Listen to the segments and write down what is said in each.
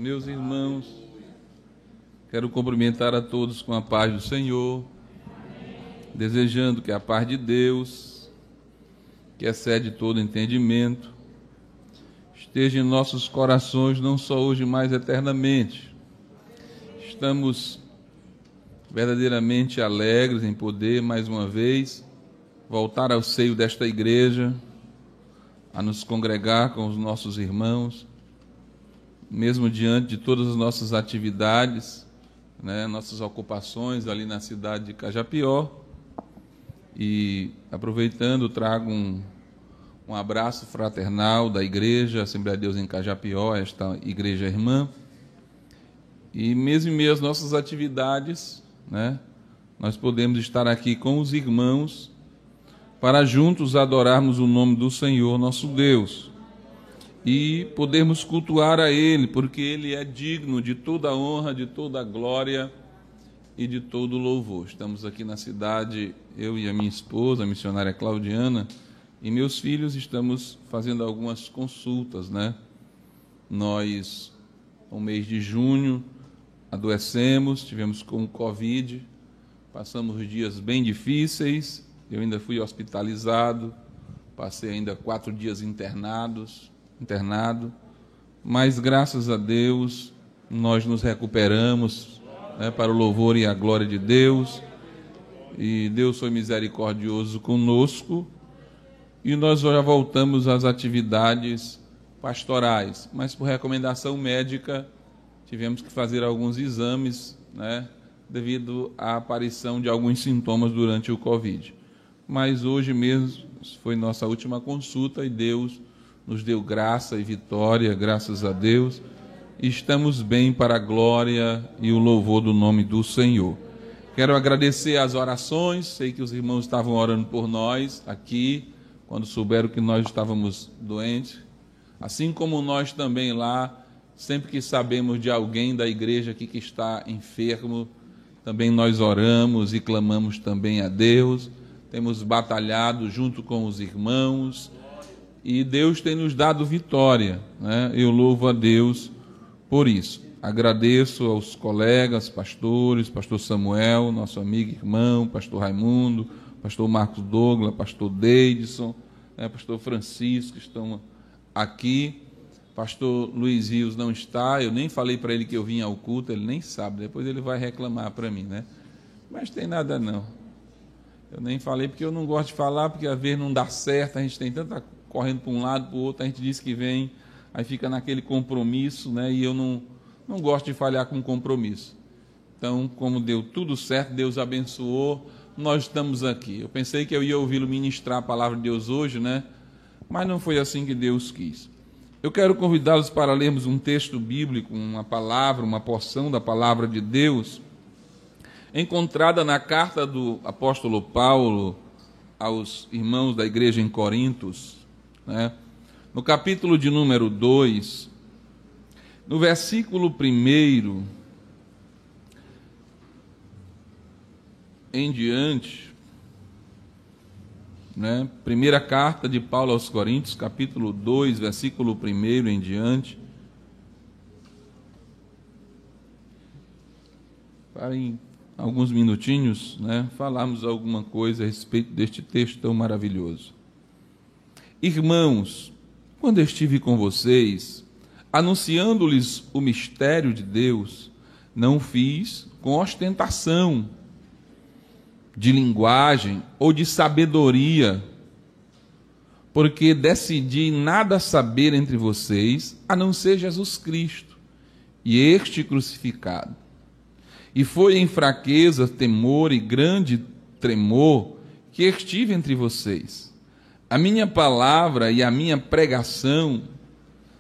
Meus irmãos, quero cumprimentar a todos com a paz do Senhor, desejando que a paz de Deus, que excede todo entendimento, esteja em nossos corações, não só hoje, mas eternamente. Estamos verdadeiramente alegres em poder, mais uma vez, voltar ao seio desta igreja, a nos congregar com os nossos irmãos, mesmo diante de todas as nossas atividades, nossas ocupações ali na cidade de Cajapió. E, aproveitando, trago um abraço fraternal da igreja Assembleia de Deus em Cajapió, esta igreja irmã. E mesmo em meio às nossas atividades, nós podemos estar aqui com os irmãos para juntos adorarmos o nome do Senhor nosso Deus e podermos cultuar a Ele, porque Ele é digno de toda a honra, de toda a glória e de todo o louvor. Estamos aqui na cidade, eu e a minha esposa, a missionária Claudiana, e meus filhos, estamos fazendo algumas consultas, Nós, no mês de junho, adoecemos, tivemos com Covid, passamos dias bem difíceis, eu ainda fui hospitalizado, passei ainda 4 dias internado, mas graças a Deus nós nos recuperamos, para o louvor e a glória de Deus, e Deus foi misericordioso conosco, e nós já voltamos às atividades pastorais, mas por recomendação médica tivemos que fazer alguns exames, devido à aparição de alguns sintomas durante o Covid. Mas hoje mesmo foi nossa última consulta e Deus nos deu graça e vitória, graças a Deus. E estamos bem para a glória e o louvor do nome do Senhor. Quero agradecer as orações, sei que os irmãos estavam orando por nós aqui, quando souberam que nós estávamos doentes. Assim como nós também lá, sempre que sabemos de alguém da igreja aqui que está enfermo, também nós oramos e clamamos também a Deus. Temos batalhado junto com os irmãos e Deus tem nos dado vitória, Eu louvo a Deus por isso. Agradeço aos colegas, pastores, pastor Samuel, nosso amigo e irmão, pastor Raimundo, pastor Marcos Douglas, pastor Deidson, pastor Francisco, que estão aqui. Pastor Luiz Rios não está, eu nem falei para ele que eu vim ao culto, ele nem sabe, depois ele vai reclamar para mim, Mas tem nada não. Eu nem falei porque eu não gosto de falar, porque às vezes não dá certo, a gente tem tanta correndo para um lado, para o outro, a gente diz que vem, aí fica naquele compromisso, e eu não gosto de falhar com compromisso. Então, como deu tudo certo, Deus abençoou, nós estamos aqui. Eu pensei que eu ia ouvi-lo ministrar a palavra de Deus hoje, mas não foi assim que Deus quis. Eu quero convidá-los para lermos um texto bíblico, uma palavra, uma porção da palavra de Deus, encontrada na carta do apóstolo Paulo aos irmãos da igreja em Corintos, no capítulo de número 2, no versículo 1 em diante, primeira carta de Paulo aos Coríntios, capítulo 2, versículo 1 em diante. Parem alguns minutinhos, falarmos alguma coisa a respeito deste texto tão maravilhoso. Irmãos, quando estive com vocês, anunciando-lhes o mistério de Deus, não fiz com ostentação de linguagem ou de sabedoria, porque decidi nada saber entre vocês, a não ser Jesus Cristo e este crucificado. E foi em fraqueza, temor e grande tremor que estive entre vocês. A minha palavra e a minha pregação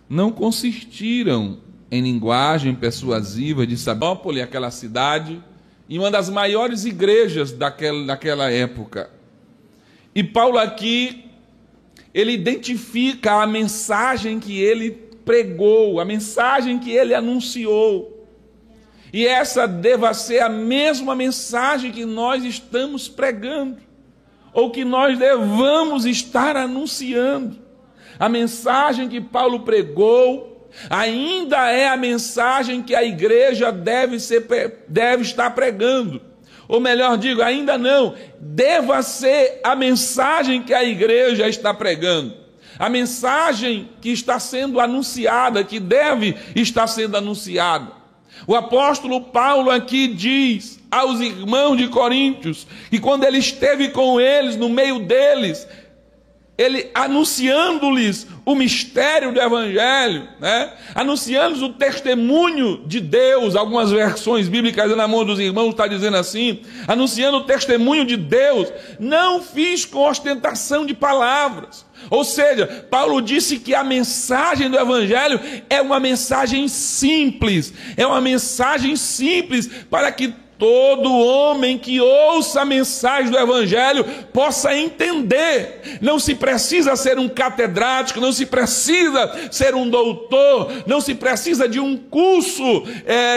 não consistiram em linguagem persuasiva de Sabópole, aquela cidade, em uma das maiores igrejas daquela época. E Paulo aqui, ele identifica a mensagem que ele pregou, a mensagem que ele anunciou. E essa deva ser a mesma mensagem que nós estamos pregando, ou que nós devamos estar anunciando. A mensagem que Paulo pregou ainda é a mensagem que a igreja deve estar pregando. Ou melhor digo, ainda não, deva ser a mensagem que a igreja está pregando. A mensagem que está sendo anunciada, que deve estar sendo anunciada. O apóstolo Paulo aqui diz aos irmãos de Coríntios que quando ele esteve com eles, no meio deles, ele anunciando-lhes o mistério do Evangelho, anunciando-lhes o testemunho de Deus. Algumas versões bíblicas na mão dos irmãos está dizendo assim, anunciando o testemunho de Deus, não fiz com ostentação de palavras. Ou seja, Paulo disse que a mensagem do Evangelho é uma mensagem simples, para que todo homem que ouça a mensagem do Evangelho possa entender. Não se precisa ser um catedrático, não se precisa ser um doutor, não se precisa de um curso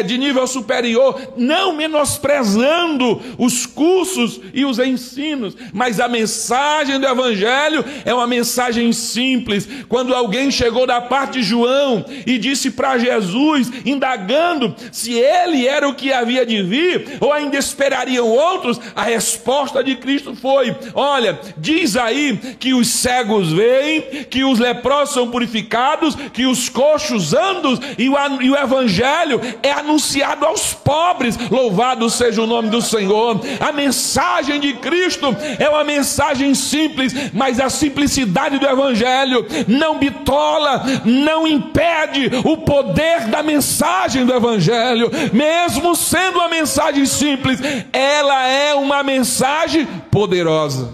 de nível superior, não menosprezando os cursos e os ensinos, mas a mensagem do Evangelho é uma mensagem simples. Quando alguém chegou da parte de João e disse para Jesus, indagando se ele era o que havia de vir, ou ainda esperariam outros, a resposta de Cristo foi: olha, diz aí que os cegos veem, que os leprosos são purificados, que os coxos andam, e o Evangelho é anunciado aos pobres. Louvado seja o nome do Senhor. A mensagem de Cristo é uma mensagem simples, mas a simplicidade do Evangelho não bitola, não impede o poder da mensagem do Evangelho. Mesmo sendo uma mensagem simples, ela é uma mensagem poderosa.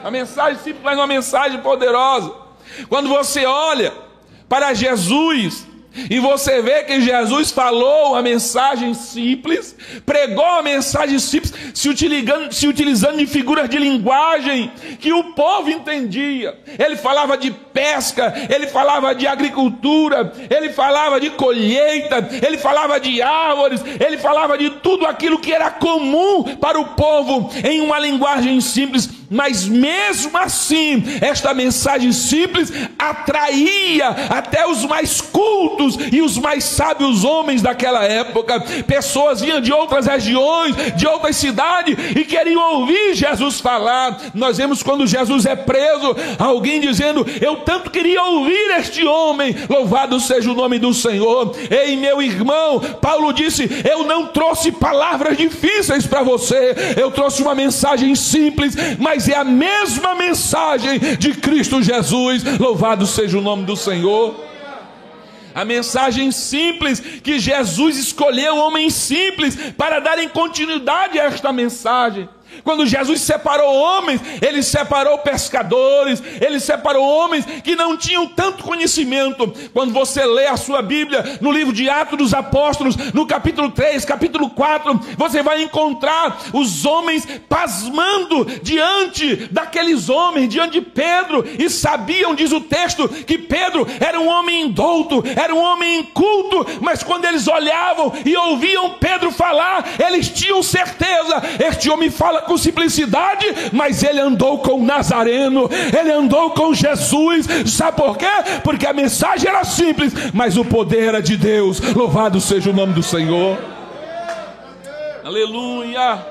A mensagem simples é uma mensagem poderosa. Quando você olha para Jesus e você vê que Jesus falou a mensagem simples, pregou a mensagem simples, se utilizando de figuras de linguagem que o povo entendia. Ele falava de pesca, ele falava de agricultura, ele falava de colheita, ele falava de árvores, ele falava de tudo aquilo que era comum para o povo em uma linguagem simples. Mas mesmo assim, esta mensagem simples atraía até os mais cultos e os mais sábios homens daquela época. Pessoas vinham de outras regiões, de outras cidades, e queriam ouvir Jesus falar. Nós vemos quando Jesus é preso, alguém dizendo: eu tanto queria ouvir este homem. Louvado seja o nome do Senhor. Ei, meu irmão, Paulo disse: eu não trouxe palavras difíceis para você, eu trouxe uma mensagem simples, mas é a mesma mensagem de Cristo Jesus. Louvado seja o nome do Senhor. A mensagem simples que Jesus escolheu homens simples para darem continuidade a esta mensagem. Quando Jesus separou homens, ele separou pescadores, ele separou homens que não tinham tanto conhecimento. Quando você lê a sua Bíblia no livro de Atos dos Apóstolos, no capítulo 3, capítulo 4, você vai encontrar os homens pasmando diante daqueles homens, diante de Pedro, e sabiam, diz o texto, que Pedro era um homem indouto, era um homem inculto, mas quando eles olhavam e ouviam Pedro falar, eles tinham certeza: este homem fala com simplicidade, mas ele andou com o Nazareno, ele andou com Jesus. Sabe por quê? Porque a mensagem era simples, mas o poder era de Deus. Louvado seja o nome do Senhor. Aleluia,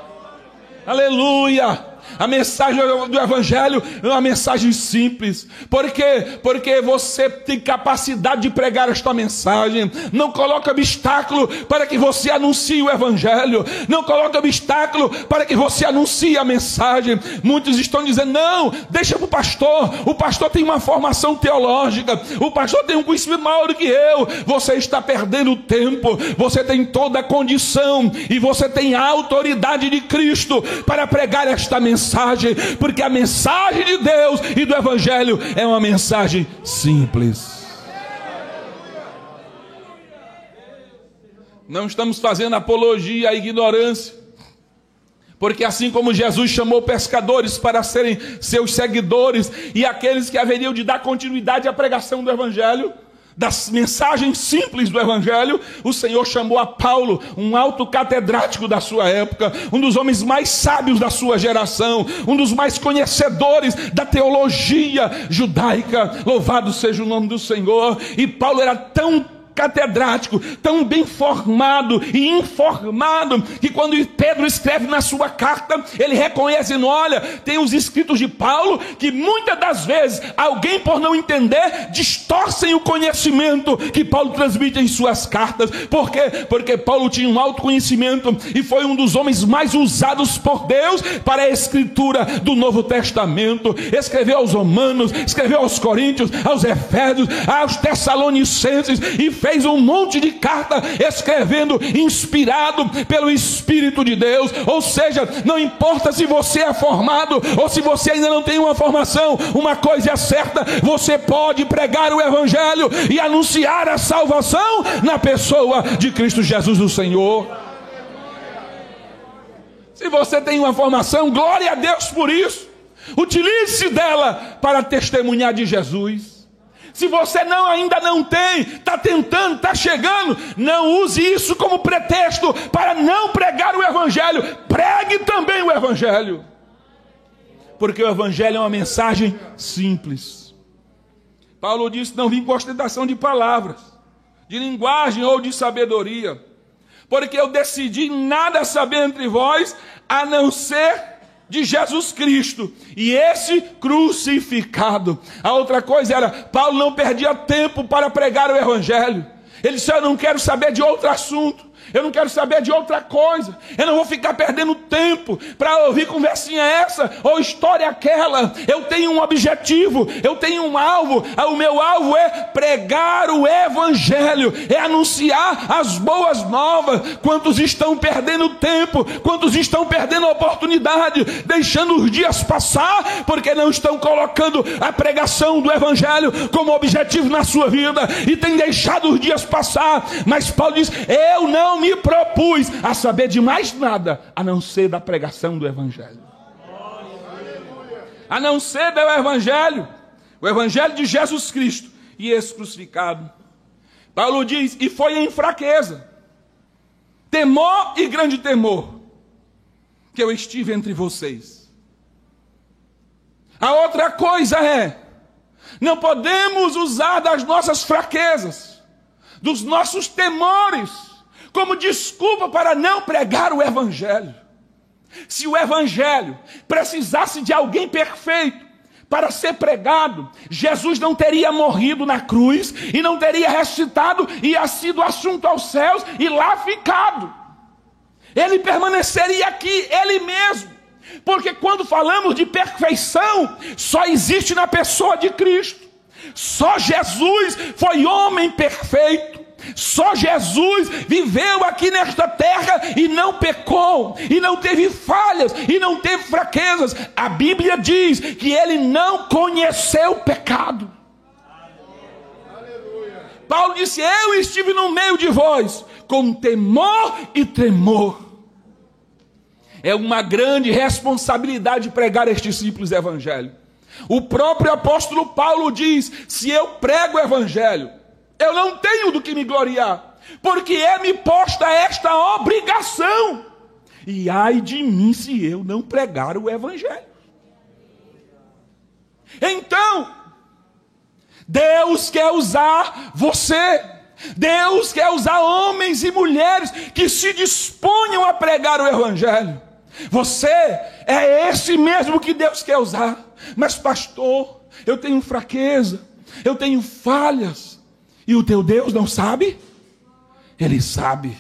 aleluia. A mensagem do Evangelho é uma mensagem simples. Por quê? Porque você tem capacidade de pregar esta mensagem. Não coloque obstáculo para que você anuncie o Evangelho. Não coloque obstáculo para que você anuncie a mensagem. Muitos estão dizendo: não, deixa para o pastor. O pastor tem uma formação teológica. O pastor tem um conhecimento maior do que eu. Você está perdendo tempo. Você tem toda a condição e você tem a autoridade de Cristo para pregar esta mensagem. Porque a mensagem de Deus e do Evangelho é uma mensagem simples. Não estamos fazendo apologia à ignorância, porque assim como Jesus chamou pescadores para serem seus seguidores e aqueles que haveriam de dar continuidade à pregação do Evangelho, das mensagens simples do Evangelho, o Senhor chamou a Paulo, um alto catedrático da sua época, um dos homens mais sábios da sua geração, um dos mais conhecedores da teologia judaica. Louvado seja o nome do Senhor. E Paulo era tão catedrático, tão bem formado e informado, que quando Pedro escreve na sua carta, ele reconhece, olha, tem os escritos de Paulo, que muitas das vezes, alguém por não entender, distorcem o conhecimento que Paulo transmite em suas cartas. Por quê? Porque Paulo tinha um alto conhecimento, e foi um dos homens mais usados por Deus para a escritura do Novo Testamento. Escreveu aos Romanos, escreveu aos Coríntios, aos Efésios, aos Tessalonicenses, e fez um monte de carta escrevendo, inspirado pelo Espírito de Deus. Ou seja, não importa se você é formado ou se você ainda não tem uma formação, uma coisa é certa: você pode pregar o Evangelho e anunciar a salvação na pessoa de Cristo Jesus o Senhor. Se você tem uma formação, glória a Deus por isso. Utilize-se dela para testemunhar de Jesus. Se você ainda não tem, está tentando, está chegando, não use isso como pretexto para não pregar o Evangelho. Pregue também o Evangelho, porque o Evangelho é uma mensagem simples. Paulo disse: não vim com ostentação de palavras, de linguagem ou de sabedoria, porque eu decidi nada saber entre vós, a não ser de Jesus Cristo e esse crucificado. A outra coisa era, Paulo não perdia tempo para pregar o Evangelho. Ele disse: eu não quero saber de outro assunto, eu não quero saber de outra coisa, eu não vou ficar perdendo tempo para ouvir conversinha essa ou história aquela. Eu tenho um objetivo, eu tenho um alvo. O meu alvo é pregar o Evangelho, é anunciar as boas novas. Quantos estão perdendo tempo, quantos estão perdendo a oportunidade, deixando os dias passar, porque não estão colocando a pregação do Evangelho como objetivo na sua vida, e tem deixado os dias passar. Mas Paulo diz: eu não me propus a saber de mais nada, a não ser da pregação do Evangelho. A não ser do Evangelho, o Evangelho de Jesus Cristo e esse crucificado. Paulo diz: e foi em fraqueza, temor e grande temor, que eu estive entre vocês. A outra coisa é, não podemos usar das nossas fraquezas, dos nossos temores, como desculpa para não pregar o Evangelho. Se o Evangelho precisasse de alguém perfeito para ser pregado, Jesus não teria morrido na cruz e não teria ressuscitado e sido assunto aos céus e lá ficado. Ele permaneceria aqui, ele mesmo. Porque quando falamos de perfeição, só existe na pessoa de Cristo. Só Jesus foi homem perfeito. Só Jesus viveu aqui nesta terra e não pecou, e não teve falhas, e não teve fraquezas. A Bíblia diz que ele não conheceu o pecado. Paulo disse: eu estive no meio de vós com temor e tremor. É uma grande responsabilidade pregar este simples Evangelho. O próprio apóstolo Paulo diz: se eu prego o Evangelho, eu não tenho do que me gloriar, porque é-me posta esta obrigação. E ai de mim se eu não pregar o Evangelho. Então, Deus quer usar você. Deus quer usar homens e mulheres que se disponham a pregar o Evangelho. Você é esse mesmo que Deus quer usar. Mas pastor, eu tenho fraqueza, eu tenho falhas. E o teu Deus não sabe? Ele sabe.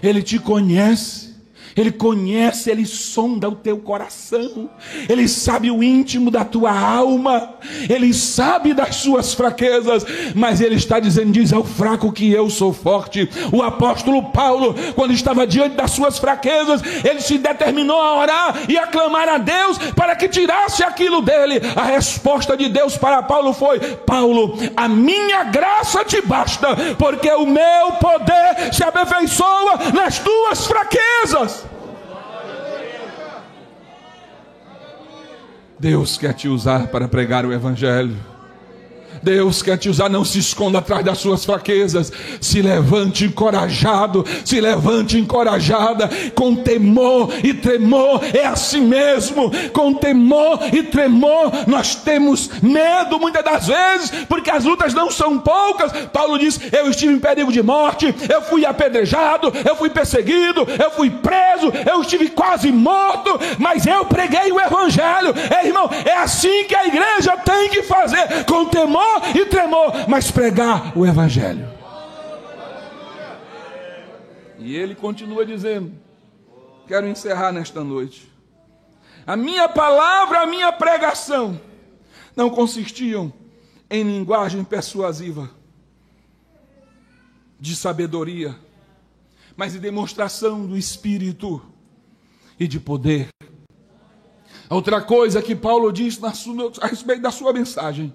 Ele te conhece. Ele conhece, ele sonda o teu coração. Ele sabe o íntimo da tua alma. Ele sabe das suas fraquezas. Mas ele está dizendo: diz ao fraco que eu sou forte. O apóstolo Paulo, quando estava diante das suas fraquezas, ele se determinou a orar e a clamar a Deus para que tirasse aquilo dele. A resposta de Deus para Paulo foi: Paulo, a minha graça te basta, porque o meu poder se aperfeiçoa nas tuas fraquezas. Deus quer te usar para pregar o Evangelho. Deus quer te usar, não se esconda atrás das suas fraquezas. Se levante encorajado, se levante encorajada, com temor e tremor. É assim mesmo, com temor e tremor. Nós temos medo muitas das vezes, porque as lutas não são poucas. Paulo diz: eu estive em perigo de morte, eu fui apedrejado, eu fui perseguido, eu fui preso, eu estive quase morto, mas eu preguei o evangelho. Irmão, é assim que a igreja tem que fazer, com temor e tremor, mas pregar o evangelho. E ele continua dizendo, quero encerrar nesta noite: a minha palavra, a minha pregação não consistiam em linguagem persuasiva de sabedoria, mas em demonstração do Espírito e de poder. Outra coisa que Paulo diz a respeito da sua mensagem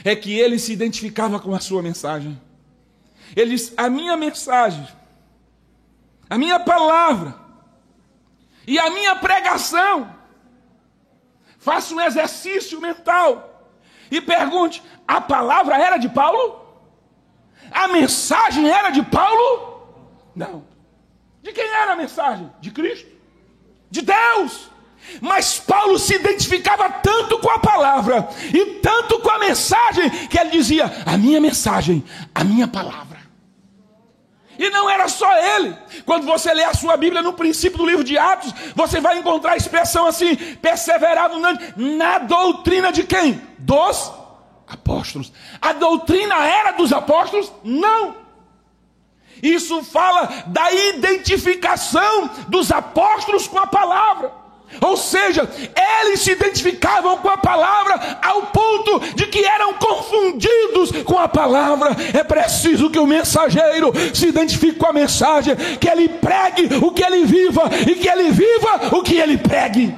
é que ele se identificava com a sua mensagem. Ele diz: a minha mensagem, a minha palavra e a minha pregação. Faça um exercício mental e pergunte: a palavra era de Paulo? A mensagem era de Paulo? Não. De quem era a mensagem? De Cristo? De Deus? Mas Paulo se identificava tanto com a palavra e tanto com a mensagem, que ele dizia: a minha mensagem, a minha palavra. E não era só ele. Quando você lê a sua Bíblia, no princípio do livro de Atos, você vai encontrar a expressão assim: perseverado na doutrina de quem? Dos apóstolos. A doutrina era dos apóstolos? Não. Isso fala da identificação dos apóstolos com a palavra. Ou seja, eles se identificavam com a palavra ao ponto de que eram confundidos com a palavra. É preciso que o mensageiro se identifique com a mensagem, que ele pregue o que ele viva e que ele viva o que ele pregue.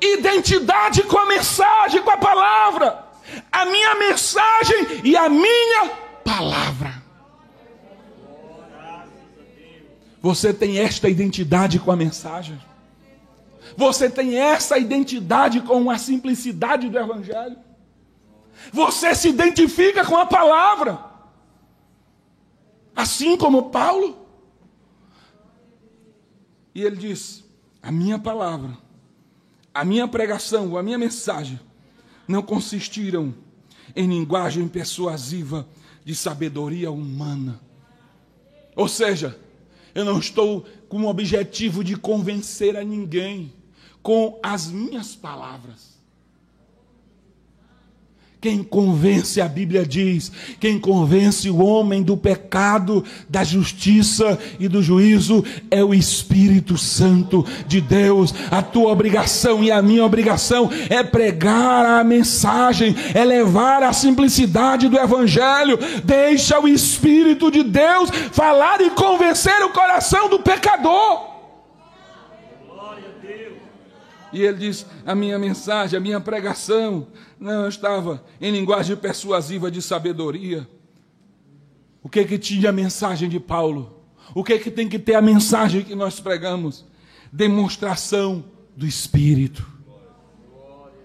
Identidade com a mensagem, com a palavra. A minha mensagem e a minha palavra. Você tem esta identidade com a mensagem? Você tem essa identidade com a simplicidade do evangelho? Você se identifica com a palavra? Assim como Paulo? E ele diz: a minha palavra, a minha pregação, a minha mensagem não consistiram em linguagem persuasiva de sabedoria humana. Ou seja, eu não estou com o objetivo de convencer a ninguém com as minhas palavras. Quem convence, a Bíblia diz, quem convence o homem do pecado, da justiça e do juízo é o Espírito Santo de Deus. A tua obrigação e a minha obrigação é pregar a mensagem, é levar a simplicidade do evangelho. Deixa o Espírito de Deus falar e convencer o coração do pecador. E ele diz: a minha mensagem, a minha pregação não estava em linguagem persuasiva de sabedoria. O que tinha a mensagem de Paulo? O que tem que ter a mensagem que nós pregamos? Demonstração do Espírito.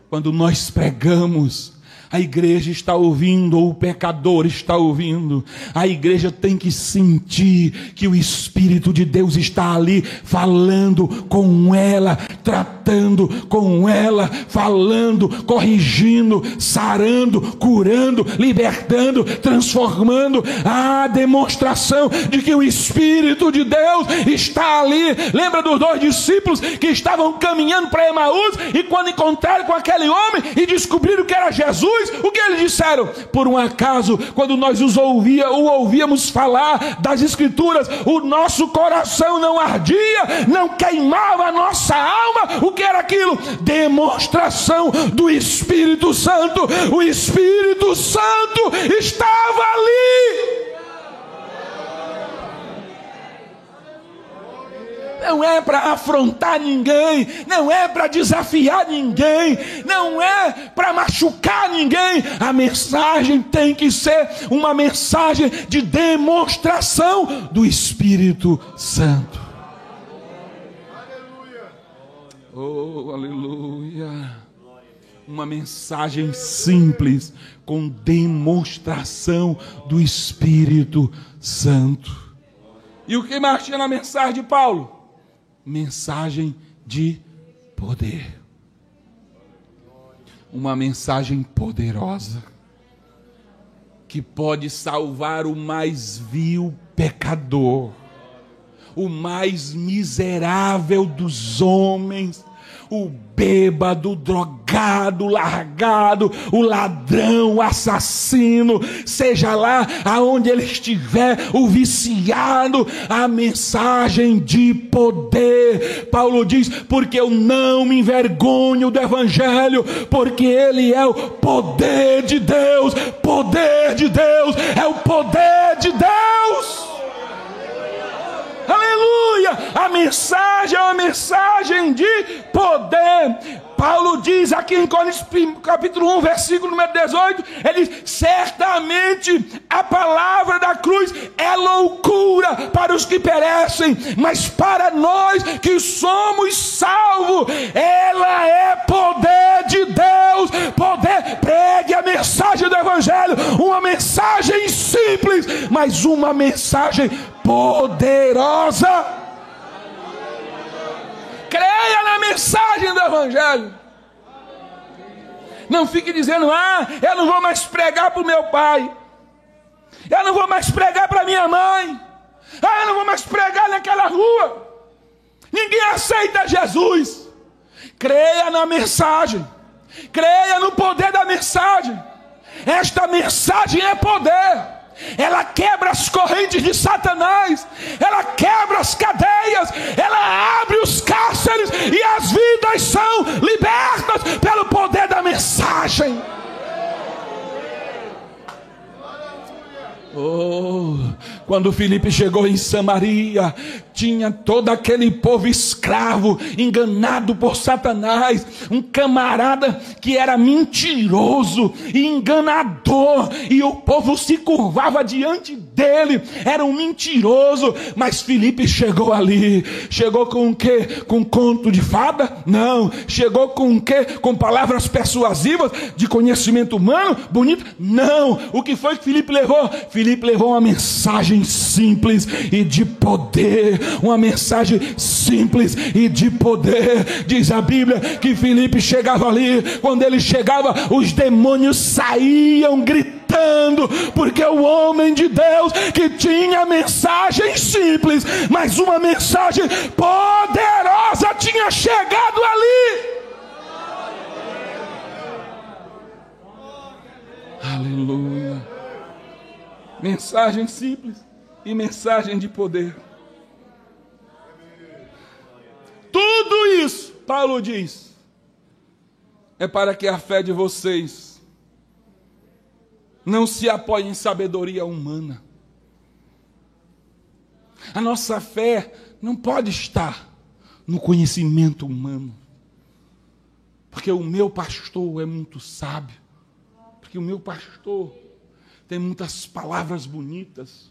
Quando nós pregamos, a igreja está ouvindo, ou o pecador está ouvindo. A igreja tem que sentir que o Espírito de Deus está ali, falando com ela, tratando com ela, falando, corrigindo, sarando, curando, libertando, transformando. A demonstração de que o Espírito de Deus está ali. Lembra dos 2 discípulos que estavam caminhando para Emaús, e quando encontraram com aquele homem e descobriram que era Jesus, o que eles disseram? Por um acaso, quando nós o ouvíamos falar das Escrituras, o nosso coração não ardia, não queimava a nossa alma. O que era aquilo? Demonstração do Espírito Santo. O Espírito Santo estava ali. Não é para afrontar ninguém, não é para desafiar ninguém, não é para machucar ninguém. A mensagem tem que ser uma mensagem de demonstração do Espírito Santo. Oh, aleluia! Uma mensagem simples, com demonstração do Espírito Santo. E o que mais tinha na mensagem de Paulo? Mensagem de poder. Uma mensagem poderosa, que pode salvar o mais vil pecador, o mais miserável dos homens, o bêbado, o drogado, o largado, o ladrão, o assassino, seja lá aonde ele estiver, o viciado. A mensagem de poder. Paulo diz: porque eu não me envergonho do evangelho, porque ele é o poder de Deus. Poder de Deus, é o poder de Deus. Aleluia! A mensagem é uma mensagem de poder. Paulo diz aqui em Coríntios capítulo 1, versículo número 18, ele diz: certamente a palavra da cruz é loucura para os que perecem, mas para nós que somos salvos, ela é poder de Deus. Poder. Pregue a mensagem do evangelho, uma mensagem simples, mas uma mensagem poderosa. Creia na mensagem do evangelho. Não fique dizendo: eu não vou mais pregar para o meu pai, eu não vou mais pregar para minha mãe, eu não vou mais pregar naquela rua, ninguém aceita Jesus. Creia na mensagem, creia no poder da mensagem. Esta mensagem é poder. Ela quebra as correntes de Satanás, ela quebra as cadeias, ela abre os cárceres e as vidas são libertas pelo poder da mensagem. Quando Filipe chegou em Samaria, tinha todo aquele povo escravo, enganado por Satanás, um camarada que era mentiroso e enganador, e o povo se curvava diante dele, era um mentiroso. Mas Filipe chegou ali, chegou com o quê? Com conto de fada? Não. Chegou com o quê? Com palavras persuasivas, de conhecimento humano, bonito? Não. O que foi que Filipe levou? Filipe levou uma mensagem simples e de poder. Uma mensagem simples e de poder. Diz a Bíblia que Filipe chegava ali, quando ele chegava, os demônios saíam gritando, porque o homem de Deus que tinha mensagem simples, mas uma mensagem poderosa tinha chegado ali. Aleluia. Mensagem simples e mensagem de poder. Tudo isso, Paulo diz, é para que a fé de vocês não se apoie em sabedoria humana. A nossa fé não pode estar no conhecimento humano, porque o meu pastor é muito sábio, porque o meu pastor tem muitas palavras bonitas.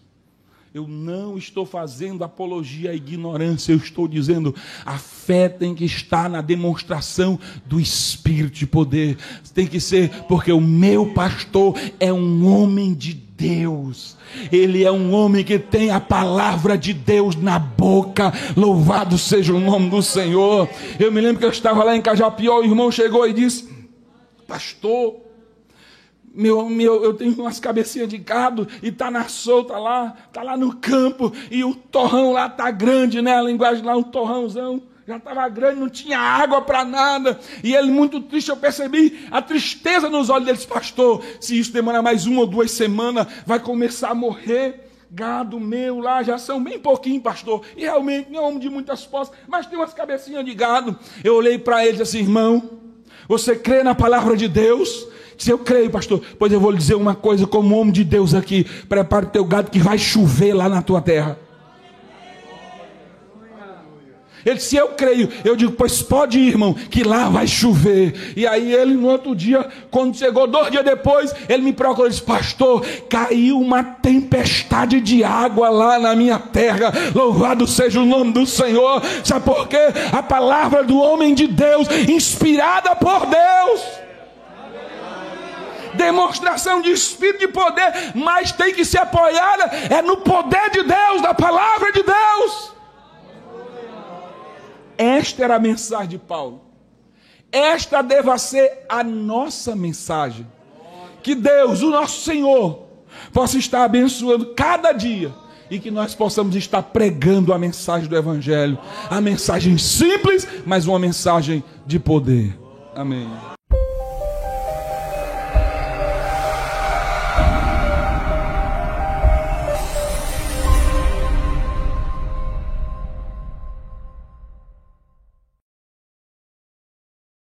Eu não estou fazendo apologia à ignorância, eu estou dizendo: a fé tem que estar na demonstração do Espírito de poder. Tem que ser, porque o meu pastor é um homem de Deus. Ele é um homem que tem a palavra de Deus na boca. Louvado seja o nome do Senhor. Eu me lembro que eu estava lá em Cajapió, o irmão chegou e disse: pastor, eu tenho umas cabecinhas de gado e está na solta lá, está lá no campo, e o torrão lá está grande, né? A linguagem lá, um torrãozão, já estava grande, não tinha água para nada. E ele, muito triste, eu percebi a tristeza nos olhos deles: pastor, se isso demorar mais 1 ou 2 semanas, vai começar a morrer gado meu lá, já são bem pouquinho, pastor, e realmente não é homem de muitas posses, mas tem umas cabecinhas de gado. Eu olhei para ele e disse assim: irmão, você crê na palavra de Deus? Se eu creio, pastor, pois eu vou lhe dizer uma coisa, como homem de Deus aqui: prepara o teu gado que vai chover lá na tua terra. Ele disse: eu creio. Eu digo: pois pode ir, irmão, que lá vai chover. E aí ele, no outro dia, quando chegou 2 dias depois, ele me procurou e disse: pastor, caiu uma tempestade de água lá na minha terra. Louvado seja o nome do Senhor. Sabe por quê? A palavra do homem de Deus, inspirada por Deus. demonstração de espírito de poder, mas tem que ser apoiada no poder de Deus, da palavra de Deus. Esta era a mensagem de Paulo. Esta deva ser a nossa mensagem. Que Deus, o nosso Senhor, possa estar abençoando cada dia e que nós possamos estar pregando a mensagem do Evangelho. A mensagem simples, mas uma mensagem de poder. Amém.